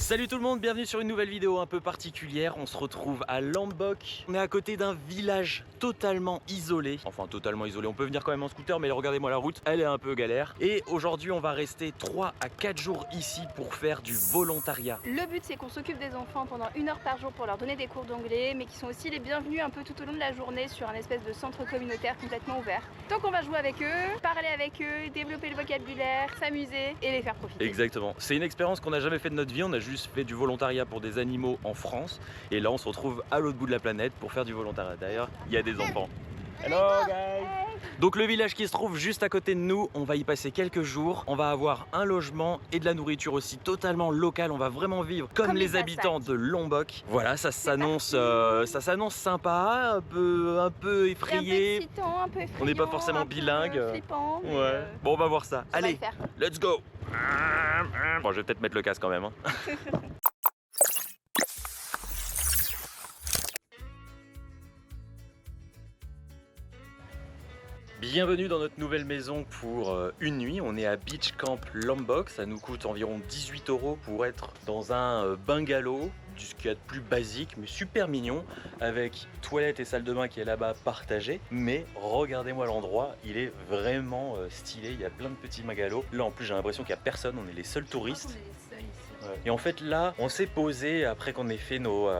Salut tout le monde, bienvenue sur une nouvelle vidéo un peu particulière. On se retrouve à Lombok. On est à côté d'un village totalement isolé. Enfin totalement isolé, on peut venir quand même en scooter, mais regardez-moi la route, elle est un peu galère. Et aujourd'hui on va rester 3 à 4 jours ici pour faire du volontariat. Le but c'est qu'on s'occupe des enfants pendant 1 heure par jour pour leur donner des cours d'anglais, mais qui sont aussi les bienvenus un peu tout au long de la journée sur un espèce de centre communautaire complètement ouvert. Donc on va jouer avec eux, parler avec eux, développer le vocabulaire, s'amuser et les faire profiter. Exactement, c'est une expérience qu'on n'a jamais fait de notre vie, on a juste fait du volontariat pour des animaux en France. Et là on se retrouve à l'autre bout de la planète pour faire du volontariat. D'ailleurs, il y a des enfants. Hello guys! Donc le village qui se trouve juste à côté de nous, on va y passer quelques jours. On va avoir un logement et de la nourriture aussi totalement locale. On va vraiment vivre comme les habitants de Lombok. Voilà, ça s'annonce sympa, un peu effrayé. Un peu excitant, un peu effrayant, on n'est pas forcément bilingue. Flippant, mais ouais. Bon, on va voir ça. Allez, let's go! Bon, je vais peut-être mettre le casque quand même. Hein. Bienvenue dans notre nouvelle maison pour une nuit. On est à Beach Camp Lombok. Ça nous coûte environ 18 € pour être dans un bungalow, ce qu'il y a de plus basique mais super mignon, avec toilette et salle de bain qui est là-bas partagée. Mais regardez-moi l'endroit, il est vraiment stylé. Il y a plein de petits bungalows. Là en plus j'ai l'impression qu'il n'y a personne, on est les seuls touristes. Et en fait là, on s'est posé après qu'on ait fait nos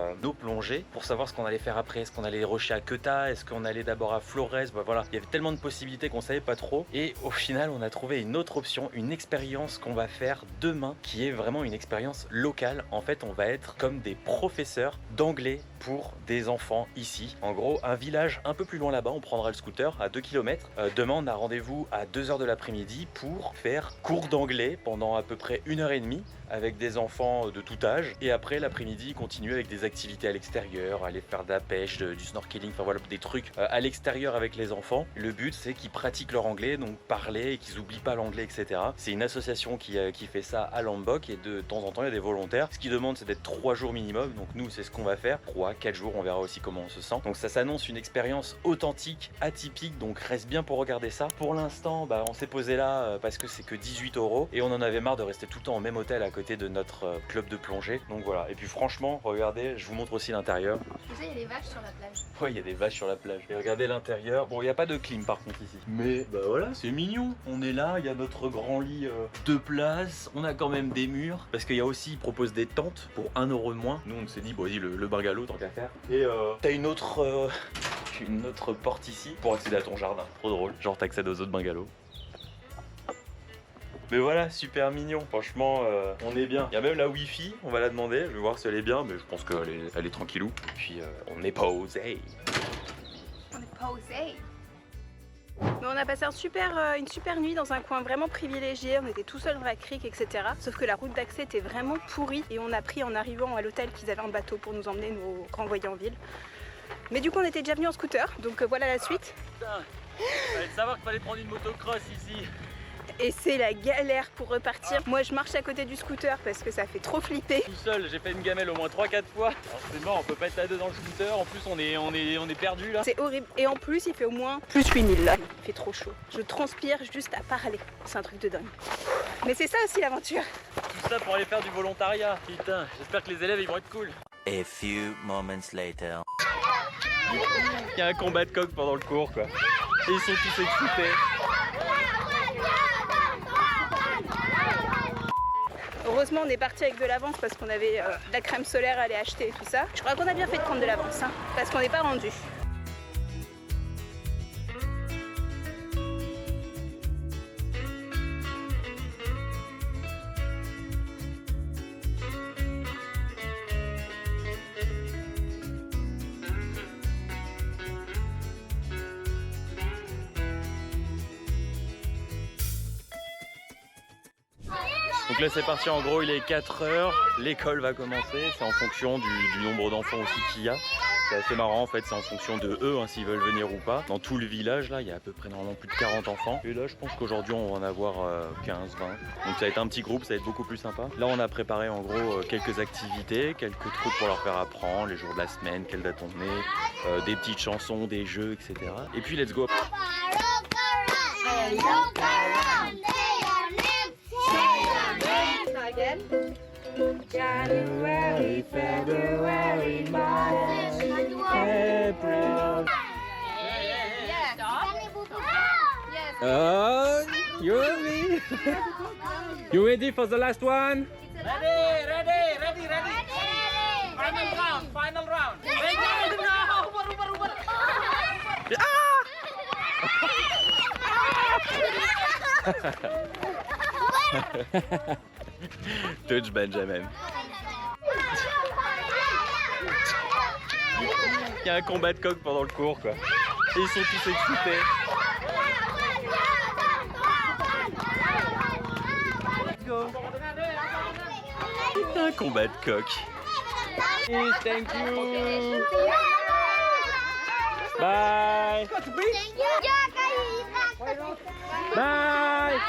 plongées pour savoir ce qu'on allait faire après. Est-ce qu'on allait rusher à Keta? Est-ce qu'on allait d'abord à Flores? Voilà, il y avait tellement de possibilités qu'on savait pas trop. Et au final, on a trouvé une autre option, une expérience qu'on va faire demain, qui est vraiment une expérience locale. En fait, on va être comme des professeurs d'anglais pour des enfants ici. En gros, un village un peu plus loin là-bas, on prendra le scooter à 2 km. Demain, on a rendez-vous à 2 h de l'après-midi pour faire cours d'anglais pendant à peu près 1h30 avec des enfants de tout âge. Et après, l'après-midi, continuer avec des activités à l'extérieur, aller faire de la pêche, du snorkeling, enfin voilà, des trucs à l'extérieur avec les enfants. Le but, c'est qu'ils pratiquent leur anglais, donc parler et qu'ils n'oublient pas l'anglais, etc. C'est une association qui fait ça à Lombok et de temps en temps, il y a des volontaires. Ce qu'ils demandent, c'est d'être 3 jours minimum. Donc nous, c'est ce qu'on va faire. 3, 4 jours, on verra aussi comment on se sent. Donc ça s'annonce une expérience authentique, atypique, donc reste bien pour regarder ça. Pour l'instant, on s'est posé là parce que c'est que 18 € et on en avait marre de rester tout le temps au même hôtel à côté de notre club de plongée. Donc voilà, et puis franchement, regardez, je vous montre aussi l'intérieur. Vous savez, il y a des vaches sur la plage. Ouais, il y a des vaches sur la plage. Et regardez l'intérieur. Bon, il n'y a pas de clim par contre ici. Mais voilà, c'est mignon. On est là, il y a notre grand lit 2 places. On a quand même des murs. Parce qu'il y a aussi, ils proposent des tentes pour 1 € de moins. Nous, on s'est dit, bon, vas-y, le bungalow, tant qu'à faire. Et t'as une autre porte ici pour accéder à ton jardin. Trop drôle. Genre, t'accèdes aux autres bungalows. Mais voilà, super mignon, franchement on est bien. Il y a même la wifi, on va la demander, je vais voir si elle est bien, mais je pense qu'elle est tranquillou. Et puis on est posé. On est posé. Mais on a passé une super nuit dans un coin vraiment privilégié, on était tout seul dans la crique, etc. Sauf que la route d'accès était vraiment pourrie et on a pris en arrivant à l'hôtel qu'ils avaient un bateau pour nous emmener nous renvoyer en ville. Mais du coup on était déjà venus en scooter, donc voilà la suite. Putain, fallait savoir qu'il fallait prendre une motocross ici. Et c'est la galère pour repartir. Moi je marche à côté du scooter parce que ça fait trop flipper. Tout seul, j'ai fait une gamelle au moins 3-4 fois. Alors c'est mort, on peut pas être à deux dans le scooter. En plus on est perdu là. C'est horrible. Et en plus il fait au moins plus 8000 là. Il fait trop chaud. Je transpire juste à parler. C'est un truc de dingue. Mais c'est ça aussi l'aventure. Tout ça pour aller faire du volontariat. Putain, j'espère que les élèves ils vont être cool. A few moments later. Il y a un combat de coq pendant le cours quoi. Et ils sont tous excités. Heureusement on est parti avec de l'avance parce qu'on avait de la crème solaire à aller acheter et tout ça. Je crois qu'on a bien fait de prendre de l'avance hein, parce qu'on n'est pas rendu. Donc là c'est parti, en gros il est 4 h, l'école va commencer, c'est en fonction du nombre d'enfants aussi qu'il y a. C'est assez marrant en fait, c'est en fonction de eux hein, s'ils veulent venir ou pas. Dans tout le village là, il y a à peu près normalement plus de 40 enfants. Et là je pense qu'aujourd'hui on va en avoir 15-20. Donc ça va être un petit groupe, ça va être beaucoup plus sympa. Là on a préparé en gros quelques activités, quelques trucs pour leur faire apprendre, les jours de la semaine, quelle date on est, des petites chansons, des jeux, etc. Et puis let's go. Again. January, February, March, April. You and me. You ready for the last one? Ready. Final round. Touch Benjamin. Il y a un combat de coq pendant le cours, quoi. Et ils sont tous excités. Un combat de coq. Thank you. Bye. Bye.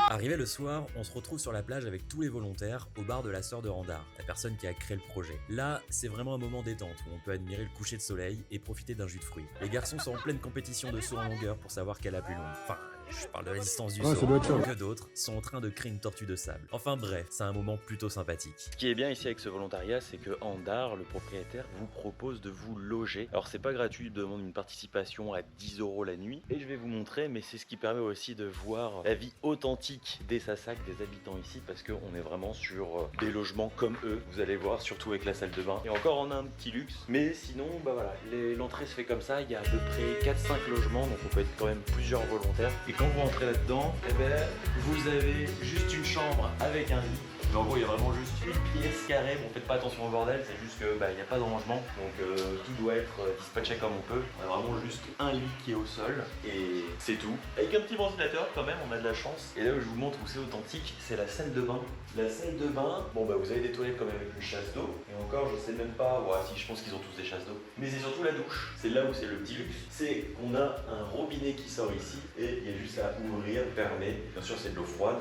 Arrivé le soir, on se retrouve sur la plage avec tous les volontaires au bar de la sœur de Randar, la personne qui a créé le projet. Là, c'est vraiment un moment détente où on peut admirer le coucher de soleil et profiter d'un jus de fruits. Les garçons sont en pleine compétition de saut en longueur pour savoir quelle a plus longue. Enfin, je parle de la distance du saut. Que d'autres sont en train de créer une tortue de sable. Enfin bref, c'est un moment plutôt sympathique. Ce qui est bien ici avec ce volontariat, c'est que Andar, le propriétaire, vous propose de vous loger. Alors c'est pas gratuit, il demande une participation à 10 € la nuit. Et je vais vous montrer, mais c'est ce qui permet aussi de voir la vie authentique des Sasak, des habitants ici, parce qu'on est vraiment sur des logements comme eux. Vous allez voir, surtout avec la salle de bain. Et encore, on a un petit luxe. Mais sinon, bah voilà, l'entrée se fait comme ça. Il y a à peu près 4-5 logements, donc on peut être quand même plusieurs volontaires. Et quand vous rentrez là-dedans, eh ben, vous avez juste une chambre avec un lit. Mais en gros, il y a vraiment juste une pièce carrée. Bon, faites pas attention au bordel, c'est juste que il n'y a pas de rangement, donc tout doit être dispatché comme on peut. On a vraiment juste un lit qui est au sol et c'est tout. Avec un petit ventilateur quand même, on a de la chance. Et là où je vous montre où c'est authentique, c'est la salle de bain. La salle de bain, bon bah vous avez des toilettes quand même avec une chasse d'eau. Et encore, je sais même pas, ouais, si je pense qu'ils ont tous des chasses d'eau. Mais c'est surtout la douche. C'est là où c'est le petit luxe. C'est qu'on a un robinet qui sort ici et il y a juste à ouvrir, fermer. Bien sûr, c'est de l'eau froide.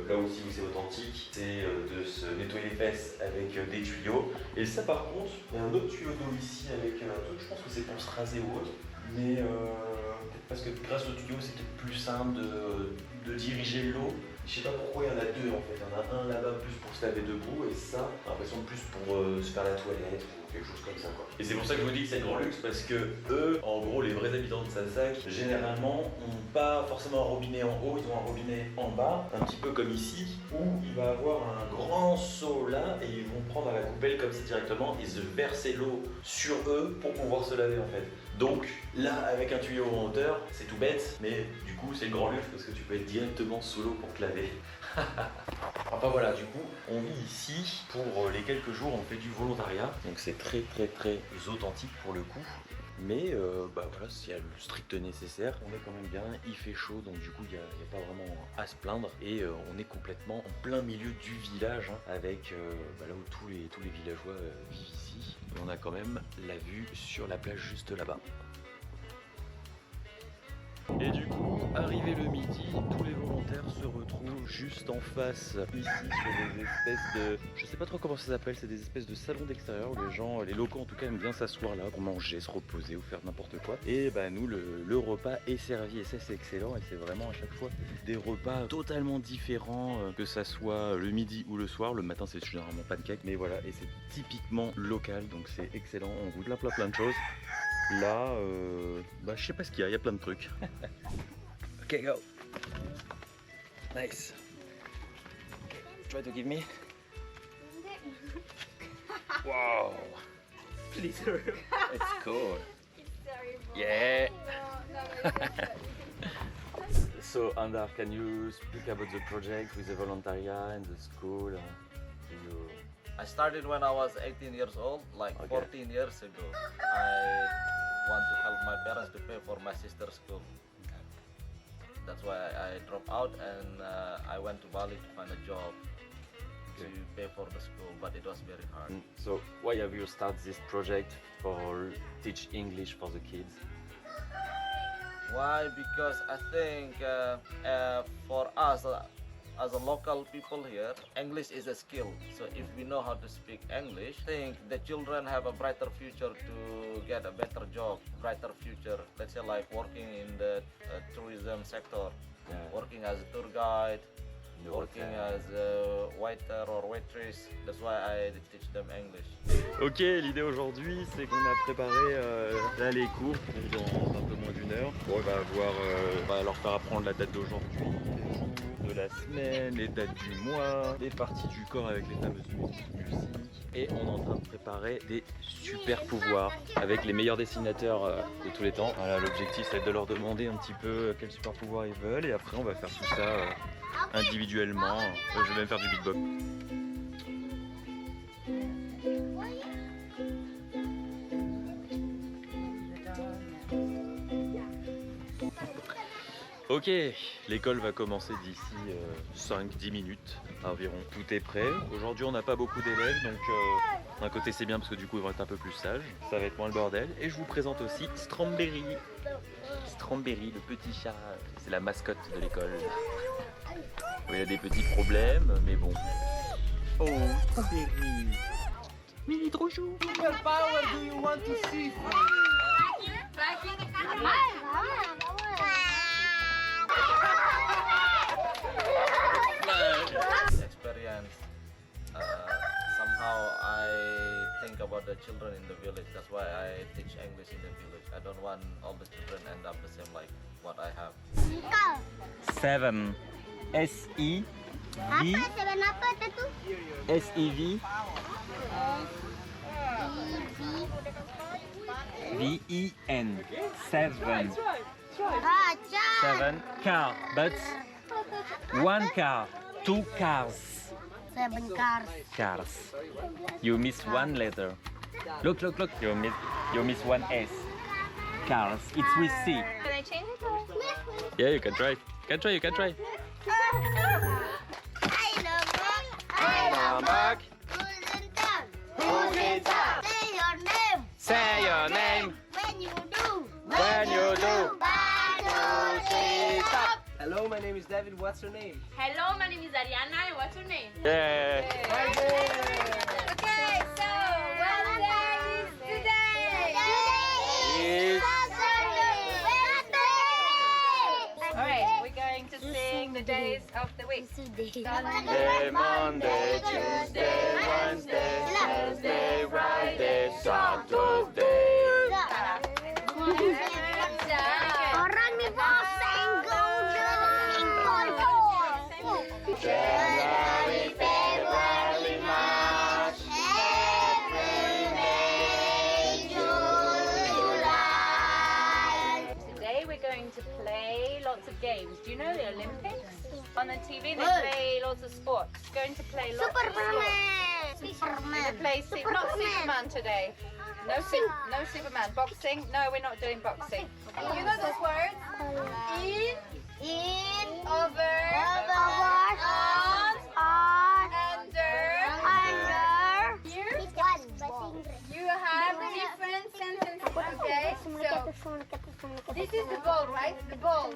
Là aussi où c'est authentique, c'est de se nettoyer les fesses avec des tuyaux. Et ça par contre, il y a un autre tuyau d'eau ici avec un truc, je pense que c'est pour se raser ou autre. Mais peut-être parce que grâce au tuyau, c'est peut-être plus simple de diriger l'eau. Je sais pas pourquoi il y en a deux en fait. Il y en a un là-bas plus pour se laver debout et ça, j'ai l'impression plus pour se faire la toilette ou quelque chose comme ça quoi. Et c'est pour ça que je vous dis que c'est le grand luxe parce que eux, en gros, les vrais habitants de Sasak, généralement, ont pas forcément un robinet en haut, ils ont un robinet en bas, un petit peu comme ici, où il va avoir un grand seau là et ils vont prendre à la coupelle comme ça directement et se verser l'eau sur eux pour pouvoir se laver en fait. Donc là, avec un tuyau en hauteur, c'est tout bête, mais du coup, c'est le grand luxe parce que tu peux être directement sous l'eau pour te laver. Enfin voilà, du coup, on vit ici pour les quelques jours, on fait du volontariat, donc c'est très authentique pour le coup. Mais bah voilà, s'il y a le strict nécessaire, on est quand même bien, il fait chaud, donc du coup il n'y a pas vraiment à se plaindre. Et on est complètement en plein milieu du village, hein, avec bah là où tous les villageois vivent ici. Et on a quand même la vue sur la plage juste là-bas. Et du coup, arrivé le midi, tous les volontaires se retrouvent juste en face, ici, sur des espèces de... Je sais pas trop comment ça s'appelle, c'est des espèces de salons d'extérieur où les gens, les locaux en tout cas, aiment bien s'asseoir là pour manger, se reposer ou faire n'importe quoi. Et bah nous, le repas est servi et ça c'est excellent et c'est vraiment à chaque fois des repas totalement différents, que ça soit le midi ou le soir. Le matin c'est généralement pancake, mais voilà, et c'est typiquement local, donc c'est excellent, on goûte plein de choses. Là, bah je sais pas ce qu'il y a plein de trucs. Ok, go. Nice. Try to give me. Wow. Please. It's cool. Yeah. So Andar, can you speak about the project with the volontariat and the school? I started when I was 18 years old, like Okay. 14 years ago. I want to help my parents to pay for my sister's school. That's why I dropped out and I went to Bali to find a job to pay for the school, but it was very hard. So why have you started this project for teach English for the kids? Why? Because I think for us, as a local people here, English is a skill. So if we know how to speak English, I think the children have a brighter future to get a better job, brighter future. Let's say like working in the tourism sector, working as a tour guide, working as a waiter or waitress. That's why I teach them English. Ok, l'idée aujourd'hui, c'est qu'on a préparé là les cours pour dans un peu moins d'une heure. Bon, on va leur faire apprendre la date d'aujourd'hui, les jours de la semaine, les dates du mois, les parties du corps avec les fameuses musiques. Et on est en train de préparer des super pouvoirs avec les meilleurs dessinateurs de tous les temps. Voilà, l'objectif c'est de leur demander un petit peu quel super pouvoir ils veulent et après on va faire tout ça individuellement. Je vais même faire du beatbox. Ok, l'école va commencer d'ici 5-10 minutes environ. Tout est prêt. Aujourd'hui on n'a pas beaucoup d'élèves donc d'un côté c'est bien parce que du coup ils vont être un peu plus sages. Ça va être moins le bordel. Et je vous présente aussi Strawberry. Strawberry, le petit chat, c'est la mascotte de l'école. Il y a des petits problèmes mais bon. Oh, Strawberry. Mais il est trop chou. Super power do you want to see? Experience. Somehow I think about the children in the village. That's why I teach English in the village. I don't want all the children end up the same like what I have. 7. S-I-V. S-I-V. V-E-N. 7. 7 car, but 1 car, 2 cars. 7 cars. Cars. You miss one letter. Look. You miss one S. Cars. It's with C. Can I change it? Yeah, you can try. You can try. Back. Who's in town? Say your name. Say your name. When you do. Hello, my name is David. What's your name? Hello, my name is Ariana, and what's your name? Yeah. Okay, so what day is today? It's Alright, we're going to sing the days of the week. Monday, Monday, Tuesday, Wednesday, Thursday, Friday, Saturday. Orang nih bosan January, February, March, April, May, June, July. Today we're going to play lots of games. Do you know the Olympics? On the TV they play lots of sports. Going to play lots of sports. Superman. We're play not Superman today. No Superman. Boxing? No, we're not doing boxing. You know those words? In, Over, on, under. Here. You have different sentences, okay? So, this is the ball, right? The ball.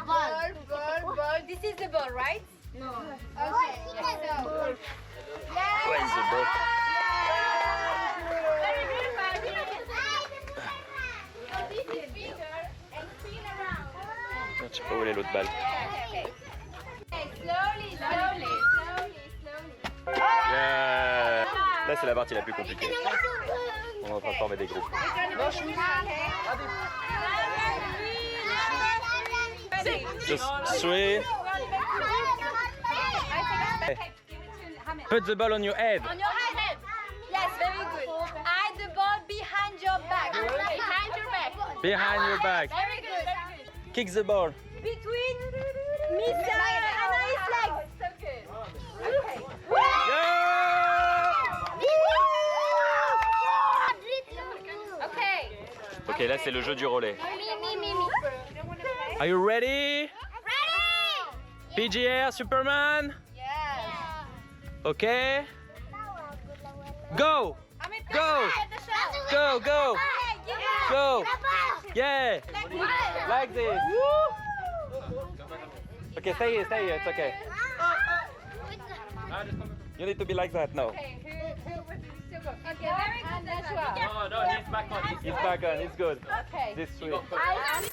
Ball. This is the ball, right? No. Okay. So, Where is the ball? very good, Barbie. So this is bigger and spin around. Je sais pas où est l'autre balle. Okay. Okay, slowly. Yeah. Là c'est la partie la plus compliquée. On est en train de former des groupes. Just 3. Put the ball on your head. On your head. Yes, very good. Hide the ball behind your back. Behind your back. Behind your back. Very good. Kick the ball. Between Misa and Anaïs legs. So good. Okay. Okay. Ok, là c'est le jeu du relais. Me. Are you ready? PGR Superman? Yes. Okay. Go! Go! Go, go! Go! Yeah! Like this. Okay, stay here, it's okay. You need to be like that now. Okay, who was it? Still got. Okay, very good. Najwa. No, he's back on. He's back on, it's good. Okay. This way.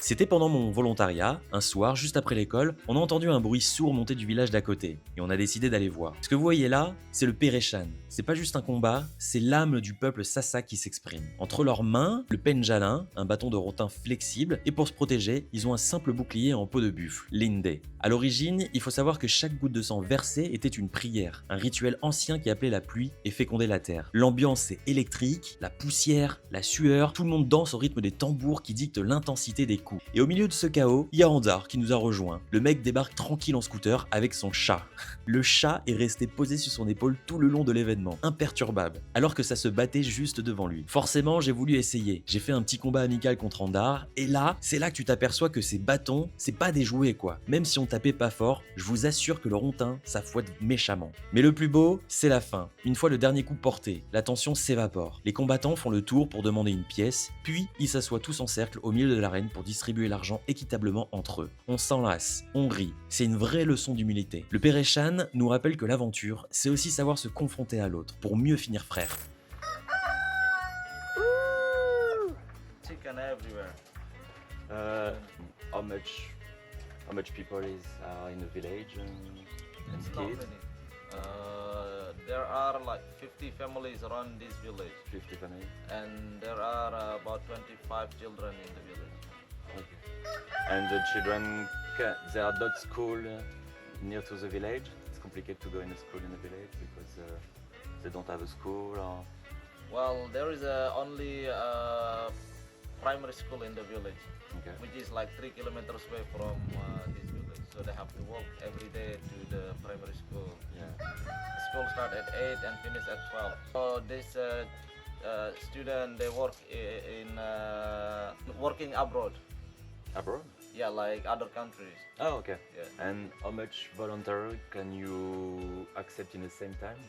C'était pendant mon volontariat, un soir, juste après l'école, on a entendu un bruit sourd monter du village d'à côté, et on a décidé d'aller voir. Ce que vous voyez là, c'est le Péréchan. C'est pas juste un combat, c'est l'âme du peuple Sasak qui s'exprime. Entre leurs mains, le penjalin, un bâton de rotin flexible, et pour se protéger, ils ont un simple bouclier en peau de buffle, l'inde. À l'origine, il faut savoir que chaque goutte de sang versée était une prière, un rituel ancien qui appelait la pluie et fécondait la terre. L'ambiance est électrique, la poussière, la sueur, tout le monde danse au rythme des tambours qui dictent l'intensité des coups. Et au milieu de ce chaos, il y a Andar qui nous a rejoint. Le mec débarque tranquille en scooter avec son chat. Le chat est resté posé sur son épaule tout le long de l'événement, imperturbable, alors que ça se battait juste devant lui. Forcément, j'ai voulu essayer. J'ai fait un petit combat amical contre Andar, et là, c'est là que tu t'aperçois que ces bâtons, c'est pas des jouets quoi. Même si on tapait pas fort, je vous assure que le rontin, ça fouette méchamment. Mais le plus beau, c'est la fin. Une fois le dernier coup porté, la tension s'évapore. Les combattants font le tour pour demander une pièce, puis ils s'assoient tous en cercle au milieu de l'arène pour distribuer l'argent équitablement entre eux. On s'enlace, on rit, c'est une vraie leçon d'humilité. Le Péréchan nous rappelle que l'aventure, c'est aussi savoir se confronter à l'autre pour mieux finir frère. Chicken everywhere. How much people are in the village and It's not kids? many. There are like 50 families around this village, 50 families. and there are about 25 children in the village. Okay. And the children, there are not school near to the village. It's complicated to go in a school in the village because they don't have a school. Or... Well, there is only primary school in the village, Okay. which is like 3 kilometers away from this village. So they have to walk every day to the primary school. Yeah. School start at 8 and finish at 12. So this student, they work in working abroad. Abroad? Yeah, like other countries. Oh, okay. Yeah. And how much voluntary can you accept in the same time?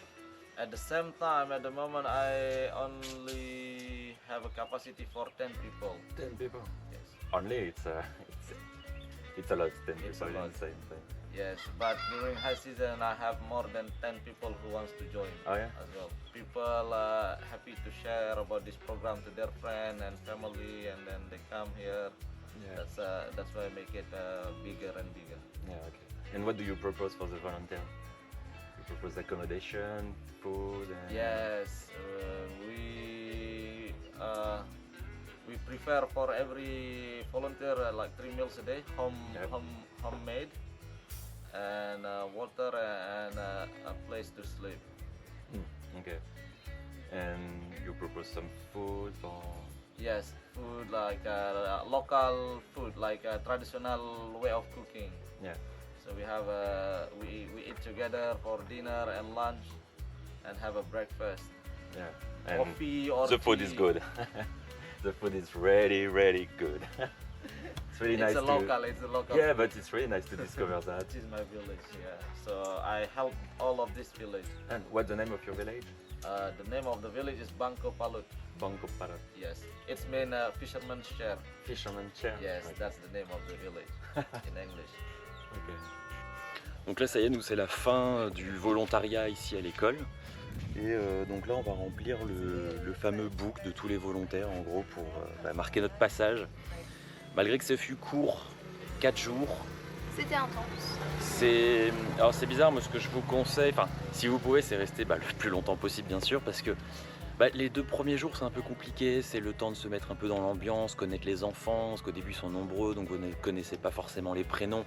At the same time, at the moment, I only have a capacity for 10 people. 10 people. Yes. Only it's a lot. 10 It's people a lot. in the same thing. Yes, but during high season, I have more than 10 people who wants to join Oh yeah. as well. People are happy to share about this program to their friend and family, and then they come here. Yeah. That's why I make it bigger and bigger. Yeah. Okay. And what do you propose for the volunteer? You propose accommodation, food. And... Yes, we prepare for every volunteer like 3 meals a day, Yep. homemade, and water and a place to sleep. Okay. And you propose some food for. Yes, food like local food, like a traditional way of cooking. Yeah. So we have we eat together for dinner and lunch, and have a breakfast. Yeah. And Coffee or the food tea. is good. The food is really good. It's really nice It's a to. local. It's a local. Yeah, food. but it's really nice to discover that. This is my village. Yeah. So I help all of this village. And what's the name of your village? The name of the village is Bangko Palut. Banco Para. Yes, it's mean fisherman's share. Fisherman chair. Yes, Okay. that's the name of the village in English. Okay. Donc là, ça y est, nous, c'est la fin du volontariat ici à l'école. Et donc là, on va remplir le fameux book de tous les volontaires, en gros, pour marquer notre passage. Malgré que ce fut court, 4 jours, C'était intense. alors c'est bizarre, moi ce que je vous conseille, enfin si vous pouvez, c'est rester le plus longtemps possible bien sûr, parce que les 2 premiers jours c'est un peu compliqué, c'est le temps de se mettre un peu dans l'ambiance, connaître les enfants, parce qu'au début ils sont nombreux, donc vous ne connaissez pas forcément les prénoms.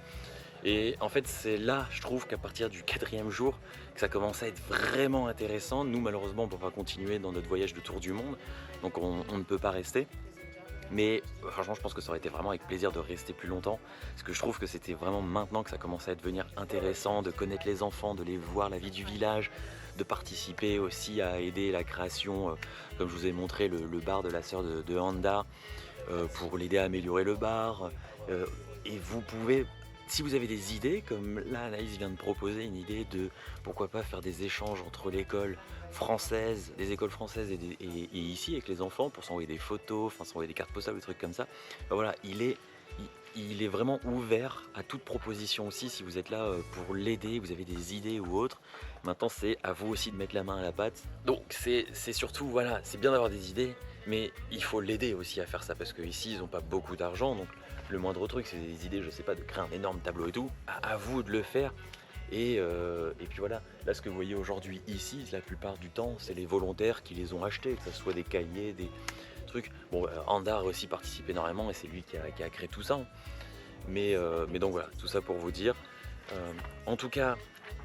Et en fait c'est là, je trouve qu'à partir du 4e jour, que ça commence à être vraiment intéressant. Nous malheureusement on ne peut pas continuer dans notre voyage de tour du monde, donc on ne peut pas rester. Mais franchement je pense que ça aurait été vraiment avec plaisir de rester plus longtemps, parce que je trouve que c'était vraiment maintenant que ça commençait à devenir intéressant de connaître les enfants, de les voir, la vie du village, de participer aussi à aider la création, comme je vous ai montré le bar de la sœur de Handa, pour l'aider à améliorer le bar. Et vous pouvez, si vous avez des idées, comme là Anaïs vient de proposer une idée de pourquoi pas faire des échanges entre l'école française, des écoles françaises et ici avec les enfants pour s'envoyer des photos, enfin s'envoyer des cartes postales, des trucs comme ça. Voilà, il est il est vraiment ouvert à toute proposition aussi. Si vous êtes là pour l'aider, vous avez des idées ou autres, maintenant c'est à vous aussi de mettre la main à la pâte. Donc c'est surtout, voilà, c'est bien d'avoir des idées, mais il faut l'aider aussi à faire ça, parce qu'ici ils n'ont pas beaucoup d'argent, donc le moindre truc c'est des idées, je sais pas, de créer un énorme tableau et tout, à vous de le faire. Et puis voilà, là ce que vous voyez aujourd'hui ici, la plupart du temps c'est les volontaires qui les ont achetés, que ce soit des cahiers, des trucs. Bon, Andar aussi participe énormément et c'est lui qui a créé tout ça. Mais donc voilà, tout ça pour vous dire. En tout cas,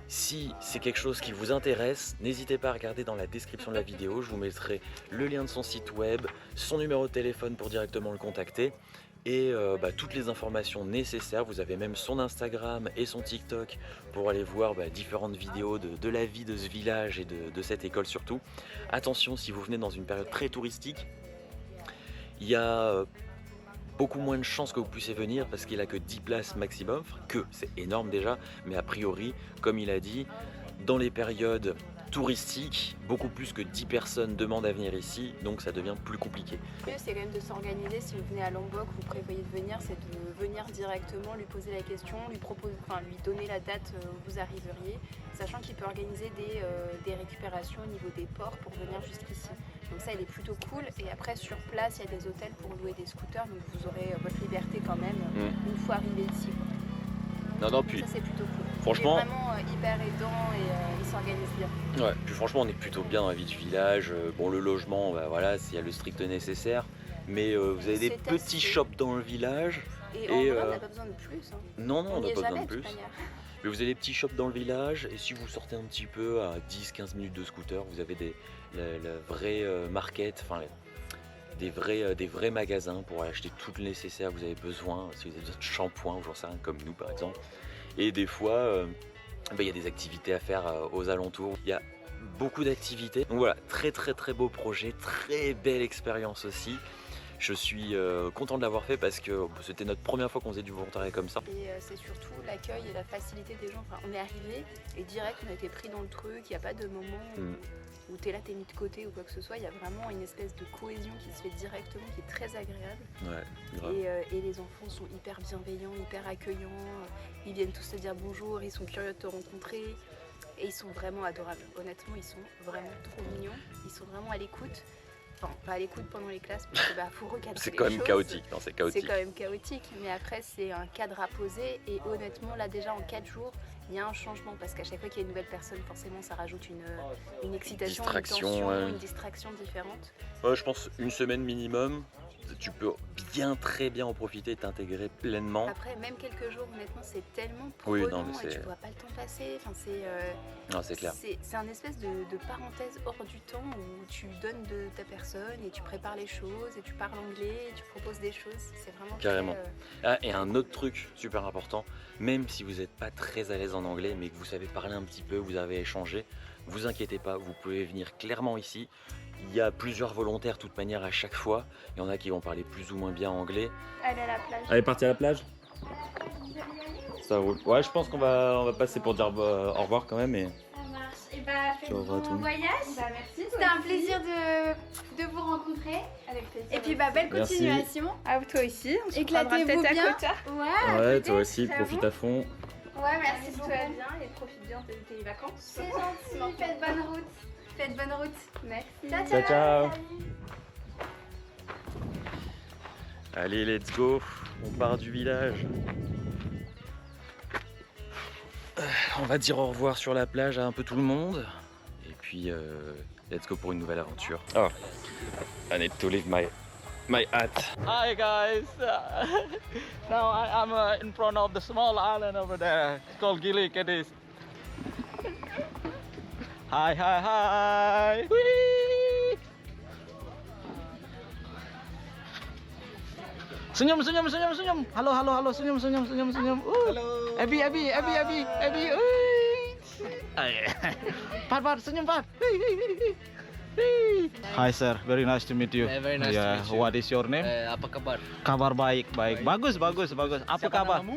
si c'est quelque chose qui vous intéresse, n'hésitez pas à regarder dans la description de la vidéo. Je vous mettrai le lien de son site web, son numéro de téléphone pour directement le contacter. Et toutes les informations nécessaires. Vous avez même son Instagram et son TikTok pour aller voir différentes vidéos de la vie de ce village et de cette école surtout. Attention, si vous venez dans une période très touristique, il y a beaucoup moins de chances que vous puissiez venir parce qu'il n'a que 10 places maximum, c'est énorme déjà, mais a priori, comme il a dit, dans les périodes touristiques, beaucoup plus que 10 personnes demandent à venir ici, donc ça devient plus compliqué. Le mieux, c'est quand même de s'organiser. Si vous venez à Lombok, vous prévoyez de venir, c'est de venir directement, lui poser la question, lui donner la date où vous arriveriez, sachant qu'il peut organiser des récupérations au niveau des ports pour venir jusqu'ici. Donc ça, il est plutôt cool. Et après, sur place, il y a des hôtels pour louer des scooters, donc vous aurez votre liberté quand même une fois arrivé ici. Non, puis ça, c'est plutôt cool. Franchement, il est vraiment hyper aidant et il s'organise bien. Ouais, puis franchement, on est plutôt bien dans la vie du village. Bon, le logement, voilà, il y a le strict nécessaire, mais vous avez des petits shops dans le village. Et en vrai, on n'a pas besoin de plus. Non, on n'a pas besoin de plus. Manière. Mais vous avez des petits shops dans le village, et si vous sortez un petit peu à 10-15 minutes de scooter, vous avez la vraie market, enfin des vrais magasins pour acheter tout le nécessaire que vous avez besoin, si vous avez besoin de shampoing ou j'en sais rien, comme nous par exemple. Et des fois, il y a des activités à faire aux alentours. Il y a beaucoup d'activités. Donc voilà, très beau projet, très belle expérience aussi. Je suis content de l'avoir fait parce que c'était notre première fois qu'on faisait du volontariat comme ça. Et c'est surtout l'accueil et la facilité des gens. Enfin, on est arrivé et direct on a été pris dans le truc, il n'y a pas de moment où t'es là, t'es mis de côté ou quoi que ce soit. Il y a vraiment une espèce de cohésion qui se fait directement, qui est très agréable. Ouais, grave. Et les enfants sont hyper bienveillants, hyper accueillants. Ils viennent tous te dire bonjour, ils sont curieux de te rencontrer. Et ils sont vraiment adorables. Honnêtement, ils sont vraiment trop mignons. Ils sont vraiment à l'écoute. Enfin, pas à l'écoute pendant les classes, parce que faut recadrer. C'est quand même chaotique. Non, c'est chaotique. C'est quand même chaotique, mais après c'est un cadre à poser. Et honnêtement, là déjà en 4 jours, il y a un changement parce qu'à chaque fois qu'il y a une nouvelle personne, forcément ça rajoute une excitation, une tension, une distraction différente. Ouais, je pense une semaine minimum. Tu peux très bien en profiter et t'intégrer pleinement. Après, même quelques jours, honnêtement, c'est tellement prenant et tu vois pas le temps passer. Enfin, c'est clair. C'est un espèce de parenthèse hors du temps où tu donnes de ta personne et tu prépares les choses et tu parles anglais et tu proposes des choses. C'est vraiment carrément. Très, et un autre truc super important, même si vous n'êtes pas très à l'aise en anglais, mais que vous savez parler un petit peu, vous avez échangé, vous inquiétez pas, vous pouvez venir clairement ici. Il y a plusieurs volontaires de toute manière à chaque fois. Il y en a qui vont parler plus ou moins bien anglais. Allez à la plage. Allez, partir à la plage. Ça roule. Ouais, je pense qu'on va passer pour dire au revoir quand même. Et... Ça marche. Et bah, faites bon voyage. Bah, merci. C'était un plaisir de vous rencontrer. Avec plaisir. Et puis, belle continuation. À toi aussi. On se éclatez-vous tête bien. à côte. Ouais, toi aussi, profite à fond. Ouais, merci Tout beaucoup. va bien et profite bien de tes vacances. C'est gentil. Faites bonne route. Faites bonne route. Merci. Ciao, Ciao. Allez, let's go. On part du village. On va dire au revoir sur la plage à un peu tout le monde. Et puis, let's go pour une nouvelle aventure. Oh, I need to leave my hat. Hi guys. Now I'm in front of the small island over there. It's called Gili Kedis. Hi, hi, hi. Whee! Senyum. Halo, senyum. Hello. Abby. Pat, senyum, Pat. Hi sir, very nice to meet you. Very nice to meet you. What is your name? Apa kabar? Kabar baik. Bagus. Apa kabar?